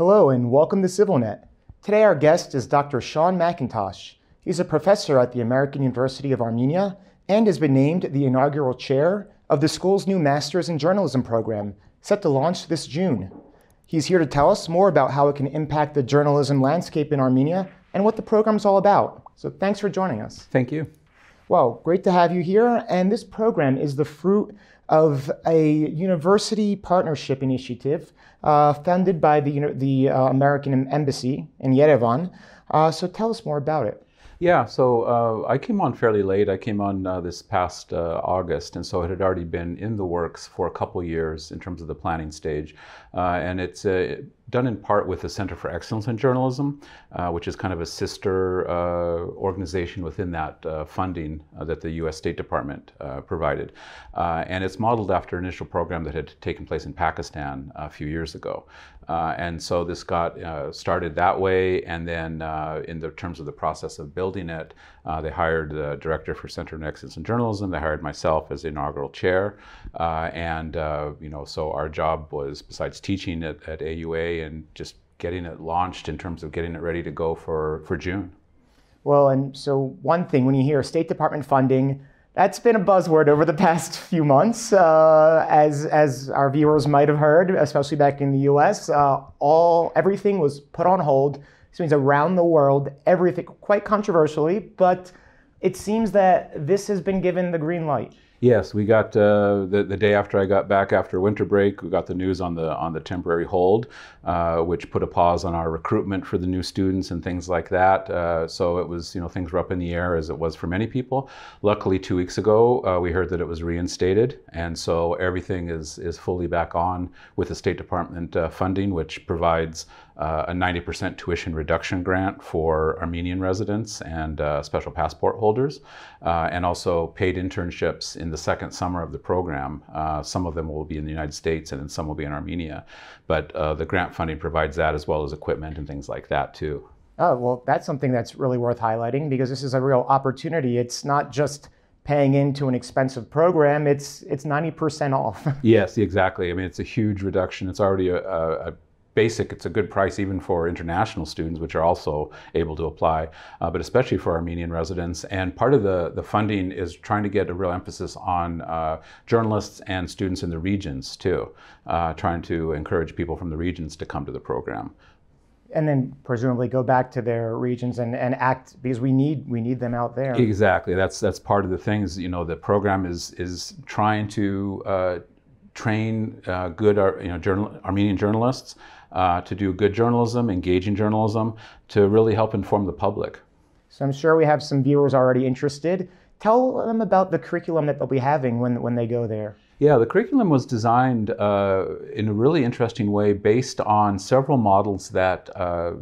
Hello and welcome to CivilNet. Today our guest is Dr. Shawn McIntosh. He's a professor at the American University of Armenia and has been named the inaugural chair of the school's new Masters in Journalism program, set to launch this June. He's here to tell us more about how it can impact the journalism landscape in Armenia and what the program's all about. So thanks for joining us. Thank you. Well, great to have you here. And this program is the fruit of a university partnership initiative funded by the American Embassy in Yerevan. So tell us more about it. Yeah, so I came on fairly late. I came on this past August, and so it had already been in the works for a couple years in terms of the planning stage. And it's done in part with the Center for Excellence in Journalism, which is kind of a sister organization within that funding that the U.S. State Department provided. And it's modeled after an initial program that had taken place in Pakistan a few years ago. And so this got started that way, and then in the terms of the process of building it, they hired the director for Center for Excellence in Journalism. They hired myself as the inaugural chair, and so our job was, besides teaching at AUA, and just getting it launched in terms of getting it ready to go for June. Well, and so one thing, when you hear State Department funding, that's been a buzzword over the past few months, as our viewers might have heard, especially back in the US. Everything was put on hold. This means around the world, everything, quite controversially, but it seems that this has been given the green light. Yes, we got the day after I got back after winter break, we got the news on the temporary hold, which put a pause on our recruitment for the new students and things like that. So it was, things were up in the air, as it was for many people. Luckily, 2 weeks ago, we heard that it was reinstated, and so everything is fully back on with the State Department funding, which provides a 90% tuition reduction grant for Armenian residents and special passport holders, and also paid internships in the second summer of the program. Some of them will be in the United States, and then some will be in Armenia. But the grant funding provides that, as well as equipment and things like that too. Oh, well, that's something that's really worth highlighting, because this is a real opportunity. It's not just paying into an expensive program, it's 90% off. Yes, exactly. I mean, it's a huge reduction. It's already it's a good price even for international students, which are also able to apply, but especially for Armenian residents. And part of the funding is trying to get a real emphasis on journalists and students in the regions too, trying to encourage people from the regions to come to the program. And then presumably go back to their regions and act, because we need them out there. Exactly, that's part of the things. The program is trying to train good Armenian journalists to do good journalism, engaging journalism, to really help inform the public. So I'm sure we have some viewers already interested. Tell them about the curriculum that they'll be having when they go there. Yeah, the curriculum was designed in a really interesting way, based on several models that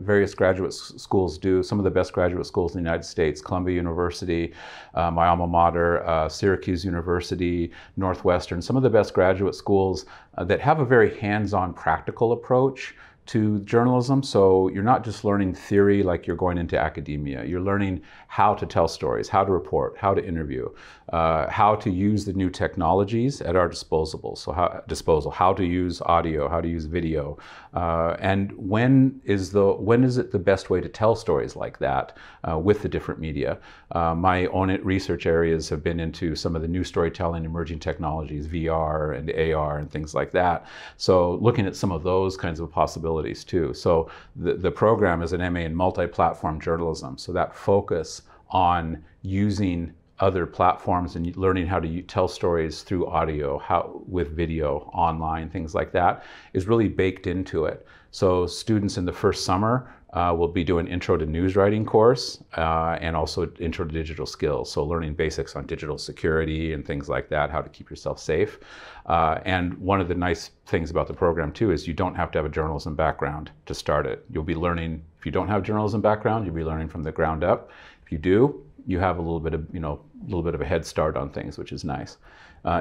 various graduate schools do. Some of the best graduate schools in the United States: Columbia University, my alma mater, Syracuse University, Northwestern, some of the best graduate schools that have a very hands-on, practical approach to journalism. So you're not just learning theory like you're going into academia. You're learning how to tell stories, how to report, how to interview, how to use the new technologies at our disposal. So how to use audio, how to use video, and when is it the best way to tell stories like that with the different media. My own research areas have been into some of the new storytelling, emerging technologies, VR and AR and things like that. So looking at some of those kinds of possibilities too. So the program is an MA in multiplatform journalism. So that focus on using other platforms and learning how to tell stories through audio, with video, online, things like that, is really baked into it. So students in the first summer will be doing intro to news writing course and also intro to digital skills. So learning basics on digital security and things like that, how to keep yourself safe. And one of the nice things about the program too is you don't have to have a journalism background to start it. You'll be learning, if you don't have journalism background, you'll be learning from the ground up. If you do, you have a little bit of a head start on things, which is nice.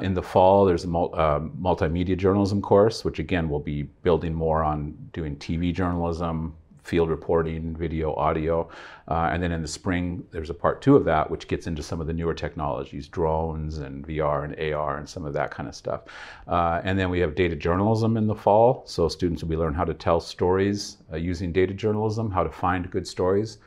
In the fall, there's a multimedia journalism course, which again will be building more on doing TV journalism, field reporting, video, audio. And then in the spring, there's a part 2 of that, which gets into some of the newer technologies, drones and VR and AR and some of that kind of stuff. And then we have data journalism in the fall. So students will be learning how to tell stories using data journalism, how to find good stories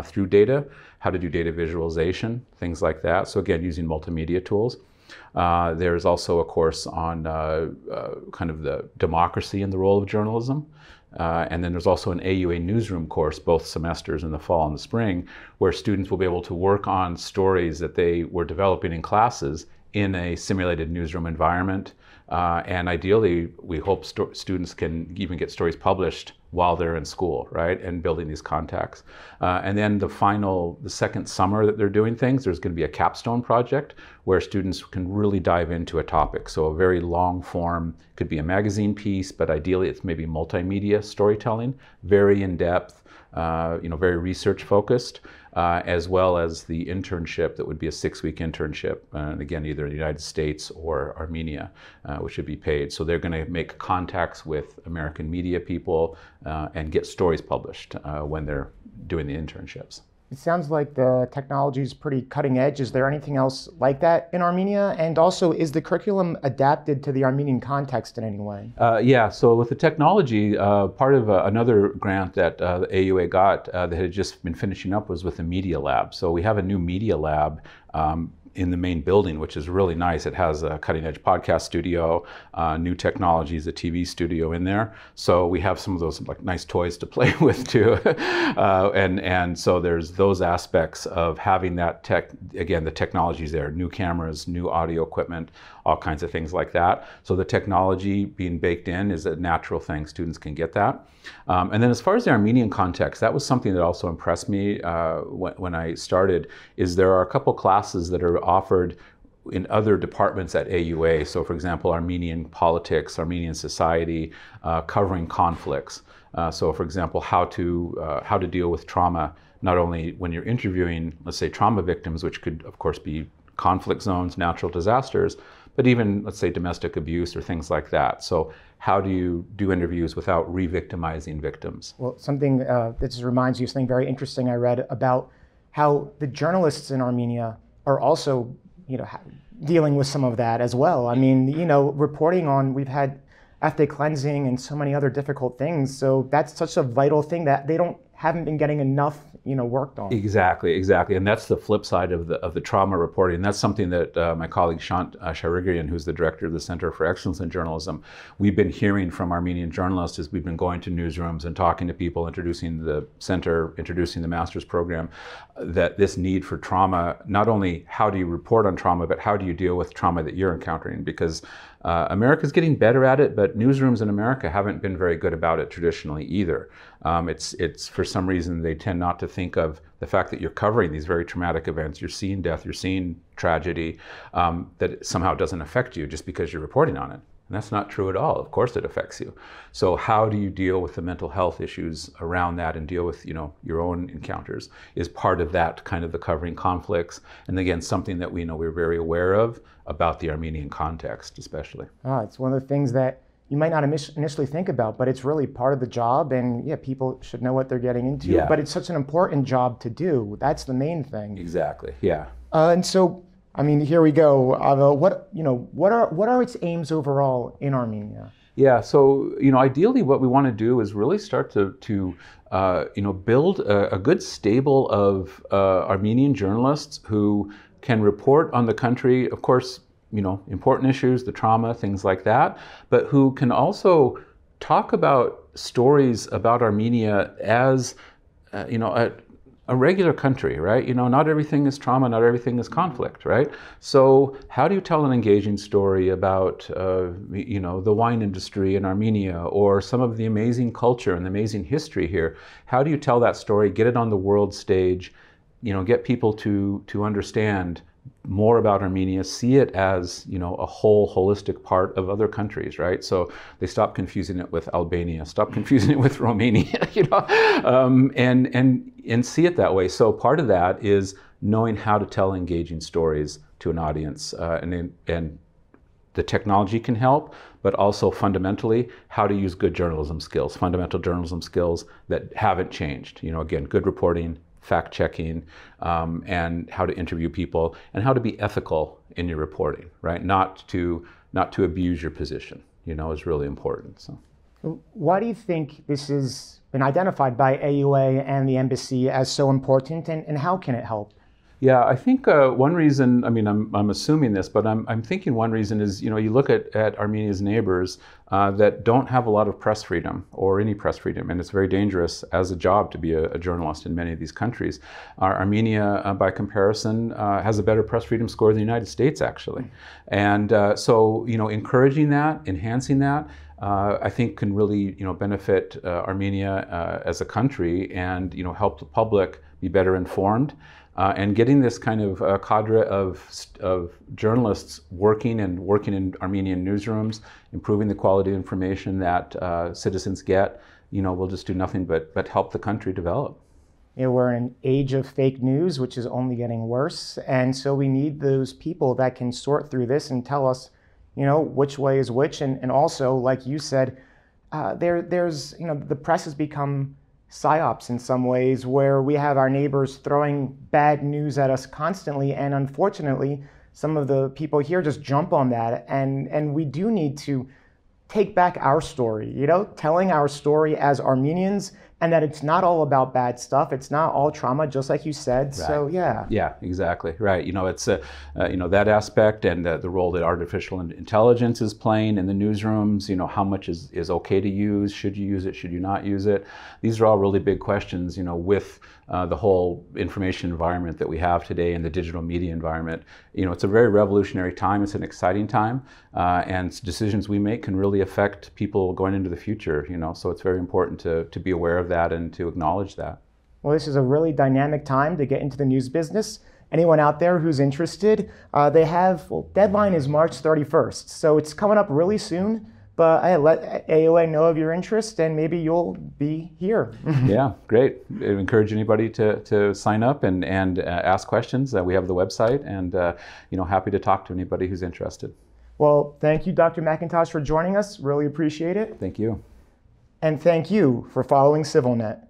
through data, how to do data visualization, things like that. So again, using multimedia tools. There's also a course on kind of the democracy and the role of journalism. And then there's also an AUA newsroom course, both semesters in the fall and the spring, where students will be able to work on stories that they were developing in classes in a simulated newsroom environment. And ideally, we hope students can even get stories published while they're in school, right? And building these contacts. And then the second summer that they're doing things, there's going to be a capstone project where students can really dive into a topic. So a very long form, could be a magazine piece, but ideally it's maybe multimedia storytelling, very in-depth, very research focused, as well as the internship that would be a 6-week internship, and again, either in the United States or Armenia, which would be paid. So they're going to make contacts with American media people and get stories published when they're doing the internships. It sounds like the technology is pretty cutting edge. Is there anything else like that in Armenia? And also, is the curriculum adapted to the Armenian context in any way? Yeah, so with the technology, part of another grant that the AUA got that had just been finishing up was with the media lab. So we have a new media lab in the main building, which is really nice. It has a cutting-edge podcast studio, new technologies, a TV studio in there. So we have some of those like nice toys to play with too. And so there's those aspects of having that tech, again, the technologies there, new cameras, new audio equipment, all kinds of things like that. So the technology being baked in is a natural thing. Students can get that. And then as far as the Armenian context, that was something that also impressed me when I started, is there are a couple classes that are offered in other departments at AUA. So for example, Armenian politics, Armenian society, covering conflicts. So for example, how to deal with trauma, not only when you're interviewing, let's say, trauma victims, which could of course be conflict zones, natural disasters, but even, let's say, domestic abuse or things like that. So how do you do interviews without re-victimizing victims? Well, something that just reminds you of something very interesting I read about how the journalists in Armenia are also, dealing with some of that as well. I mean, reporting on, we've had ethnic cleansing and so many other difficult things. So that's such a vital thing that they haven't been getting enough worked on. Exactly. And that's the flip side of the trauma reporting. And that's something that my colleague Shawn McIntosh, who's the director of the Center for Excellence in Journalism, we've been hearing from Armenian journalists as we've been going to newsrooms and talking to people, introducing the center, introducing the master's program, that this need for trauma, not only how do you report on trauma, but how do you deal with trauma that you're encountering? Because America's getting better at it, but newsrooms in America haven't been very good about it traditionally either. It's for some reason they tend not to think of the fact that you're covering these very traumatic events, you're seeing death, you're seeing tragedy, that it somehow doesn't affect you just because you're reporting on it. And that's not true at all. Of course it affects you. So how do you deal with the mental health issues around that and deal with, your own encounters is part of that kind of the covering conflicts. And again, something that we're very aware of about the Armenian context, especially. It's one of the things that you might not initially think about, but it's really part of the job, and people should know what they're getting into. Yeah. But it's such an important job to do. That's the main thing. Exactly. Yeah. And so, here we go. What are its aims overall in Armenia? Yeah. So, ideally, what we want to do is really start to build a good stable of Armenian journalists who can report on the country, of course, important issues, the trauma, things like that, but who can also talk about stories about Armenia as, a regular country, right? Not everything is trauma, not everything is conflict, right? So how do you tell an engaging story about, the wine industry in Armenia or some of the amazing culture and the amazing history here? How do you tell that story, get it on the world stage, get people to understand more about Armenia, see it as, a whole holistic part of other countries, right? So they stop confusing it with Albania, stop confusing it with Romania, and see it that way. So part of that is knowing how to tell engaging stories to an audience, and the technology can help, but also fundamentally how to use good journalism skills, fundamental journalism skills that haven't changed. You know, again, good reporting, fact checking, and how to interview people, and how to be ethical in your reporting, right? Not to abuse your position, you know, is really important. So, why do you think this has been identified by AUA and the embassy as so important, and how can it help? Yeah, I think one reason, I mean, I'm assuming this, but I'm thinking one reason is, you know, you look at Armenia's neighbors that don't have a lot of press freedom or any press freedom, and it's very dangerous as a job to be a journalist in many of these countries. Armenia, by comparison, has a better press freedom score than the United States, actually. And so, you know, encouraging that, enhancing that, I think can really, you know, benefit Armenia as a country and, you know, help the public be better informed. And getting this kind of cadre of journalists working in Armenian newsrooms, improving the quality of information that citizens get, you know, will just do nothing but help the country develop. You know, we're in an age of fake news, which is only getting worse, and so we need those people that can sort through this and tell us, you know, which way is which, and also, like you said, there's, you know, the press has become psyops in some ways, where we have our neighbors throwing bad news at us constantly, and unfortunately some of the people here just jump on that, and we do need to take back our story, you know, telling our story as Armenians, and that it's not all about bad stuff, it's not all trauma, just like you said. Right. So yeah, exactly right. You know, it's you know, that aspect, and the role that artificial intelligence is playing in the newsrooms. You know, how much is okay to use? Should you use it? Should you not use it? These are all really big questions, you know, with the whole information environment that we have today in the digital media environment. You know, it's a very revolutionary time. It's an exciting time, and decisions we make can really affect people going into the future. You know, so it's very important to be aware of that and to acknowledge that. Well, this is a really dynamic time to get into the news business. Anyone out there who's interested, deadline is March 31st, so it's coming up really soon. But I let AUA know of your interest, and maybe you'll be here. Yeah, great. I encourage anybody to sign up and ask questions. We have the website, and you know, happy to talk to anybody who's interested. Well, thank you, Dr. McIntosh, for joining us. Really appreciate it. Thank you. And thank you for following CivilNet.